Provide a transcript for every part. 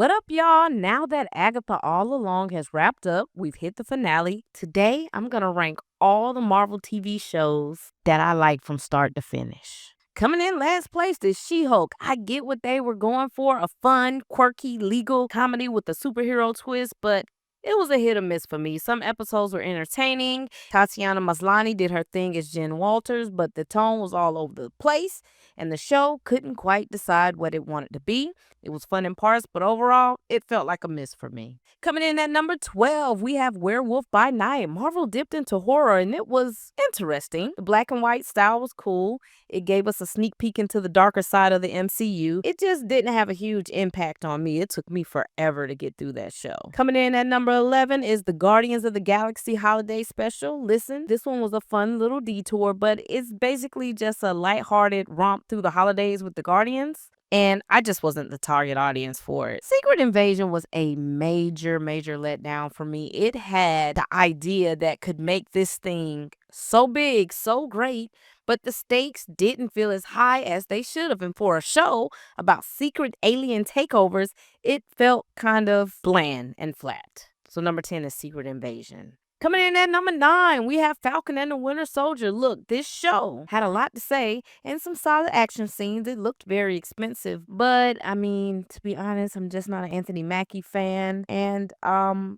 What up, y'all? Now that Agatha All Along has wrapped up, we've hit the finale. Today, I'm going to rank all the Marvel TV shows that I like from start to finish. Coming in last place is She-Hulk. I get what they were going for, a fun, quirky, legal comedy with a superhero twist, but it was a hit or miss for me. Some episodes were entertaining. Tatiana Maslany did her thing as Jen Walters, but the tone was all over the place, and the show couldn't quite decide what it wanted to be. It was fun in parts, but overall, it felt like a miss for me. Coming in at number 12, we have Werewolf by Night. Marvel dipped into horror, and it was interesting. The black and white style was cool. It gave us a sneak peek into the darker side of the MCU. It just didn't have a huge impact on me. It took me forever to get through that show. Coming in at number 11 is the Guardians of the Galaxy Holiday Special. Listen, this one was a fun little detour, but it's basically just a lighthearted romp through the holidays with the Guardians. And I just wasn't the target audience for it. Secret Invasion was a major letdown for me. It had the idea that could make this thing so big, so great, but the stakes didn't feel as high as they should have. And for a show about secret alien takeovers, it felt kind of bland and flat. So number 10 is Secret Invasion. Coming in at number 9, we have Falcon and the Winter Soldier. Look, this show had a lot to say and some solid action scenes. It looked very expensive, but I mean, to be honest, I'm just not an Anthony Mackie fan. And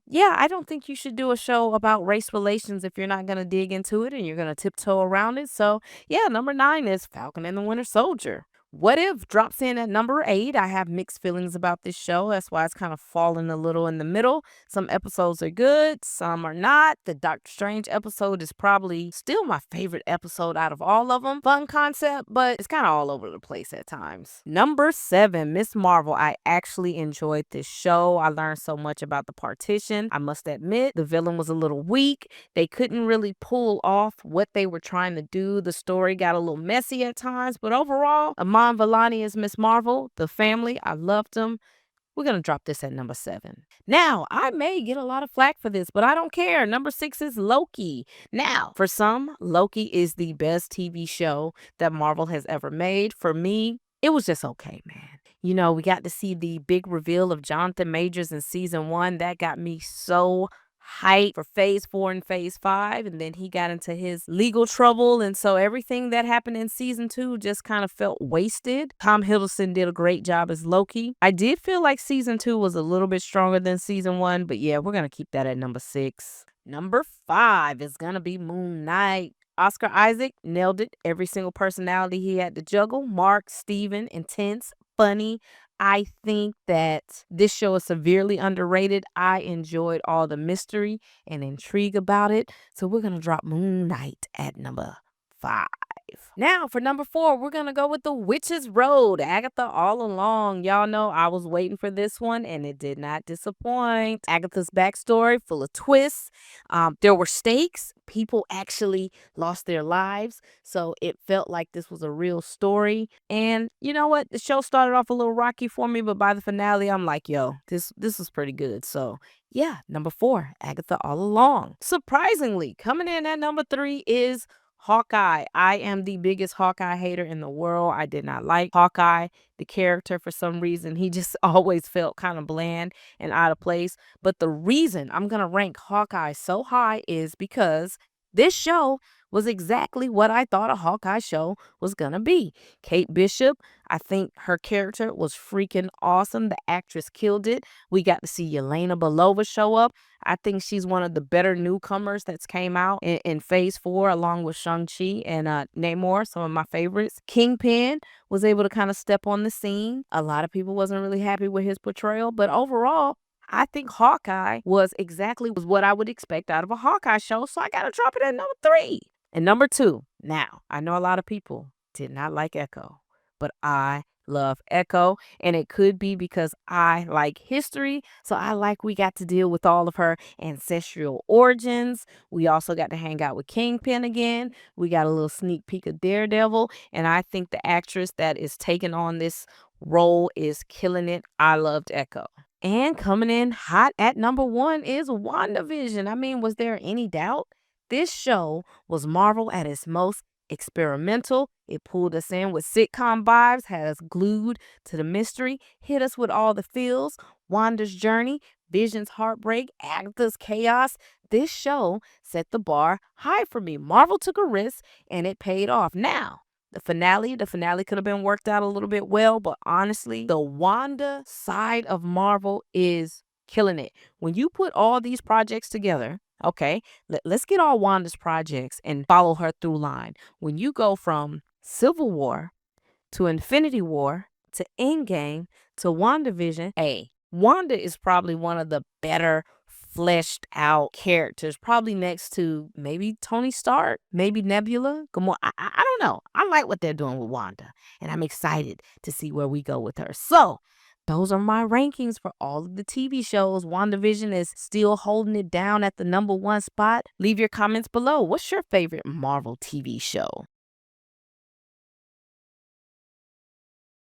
yeah, I don't think you should do a show about race relations if you're not going to dig into it and you're going to tiptoe around it. So yeah, number 9 is Falcon and the Winter Soldier. What If drops in at number 8. I have mixed feelings about this show. That's why it's kind of fallen a little in the middle. Some episodes are good, some are not. The Doctor Strange episode is probably still my favorite episode out of all of them. Fun concept, but it's kind of all over the place at times. Number 7, Miss Marvel. I actually enjoyed this show. I learned so much about the Partition. I must admit, the villain was a little weak. They couldn't really pull off what they were trying to do. The story got a little messy at times, but overall, Iman Vellani is Miss Marvel. The family, I loved them. We're going to drop this at number 7. Now, I may get a lot of flack for this, but I don't care. Number 6 is Loki. Now, for some, Loki is the best TV show that Marvel has ever made. For me, it was just okay, man. You know, we got to see the big reveal of Jonathan Majors in season 1. That got me so hype for phase 4 and phase 5, and then he got into his legal trouble, and so everything that happened in season 2 just kind of felt wasted. Tom Hiddleston did a great job as Loki. I did feel like season 2 was a little bit stronger than season 1, but yeah, we're gonna keep that at number 6. Number 5 is gonna be Moon Knight. Oscar Isaac nailed it. Every single personality he had to juggle. Mark, Steven, intense, funny. I think that this show is severely underrated. I enjoyed all the mystery and intrigue about it. So we're going to drop Moon Knight at number 5. Now, for number 4, we're going to go with The Witch's Road, Agatha All Along. Y'all know I was waiting for this one, and it did not disappoint. Agatha's backstory, full of twists. There were stakes. People actually lost their lives, so it felt like this was a real story. And you know what? The show started off a little rocky for me, but by the finale, I'm like, yo, this is pretty good. So yeah, number 4, Agatha All Along. Surprisingly, coming in at number 3 is Hawkeye. I am the biggest Hawkeye hater in the world. I did not like Hawkeye, the character, for some reason. He just always felt kind of bland and out of place. But the reason I'm going to rank Hawkeye so high is because this show was exactly what I thought a Hawkeye show was going to be. Kate Bishop, I think her character was freaking awesome. The actress killed it. We got to see Yelena Belova show up. I think she's one of the better newcomers that's came out in phase 4, along with Shang-Chi and Namor, some of my favorites. Kingpin was able to kind of step on the scene. A lot of people wasn't really happy with his portrayal, but overall, I think Hawkeye was exactly what I would expect out of a Hawkeye show, so I got to drop it at number 3. And number 2, now, I know a lot of people did not like Echo, but I love Echo, and it could be because I like history, so I like we got to deal with all of her ancestral origins. We also got to hang out with Kingpin again. We got a little sneak peek of Daredevil, and I think the actress that is taking on this role is killing it. I loved Echo. And coming in hot at number 1 is Wandavision. I mean, was there any doubt? This show was Marvel at its most experimental. It pulled us in with sitcom vibes, had us glued to the mystery, hit us with all the feels. Wanda's journey, Vision's heartbreak, Agatha's chaos. This show set the bar high for me. Marvel took a risk and it paid off. Now, the finale could have been worked out a little bit well, but honestly, the Wanda side of Marvel is killing it. When you put all these projects together, okay, let's get all Wanda's projects and follow her through line. When you go from Civil War to Infinity War to Endgame to WandaVision, hey, Wanda is probably one of the better fleshed out characters, probably next to maybe Tony Stark, maybe Nebula. Gamora. I don't know. I like what they're doing with Wanda, and I'm excited to see where we go with her. So, those are my rankings for all of the TV shows. WandaVision is still holding it down at the #1 spot. Leave your comments below. What's your favorite Marvel TV show?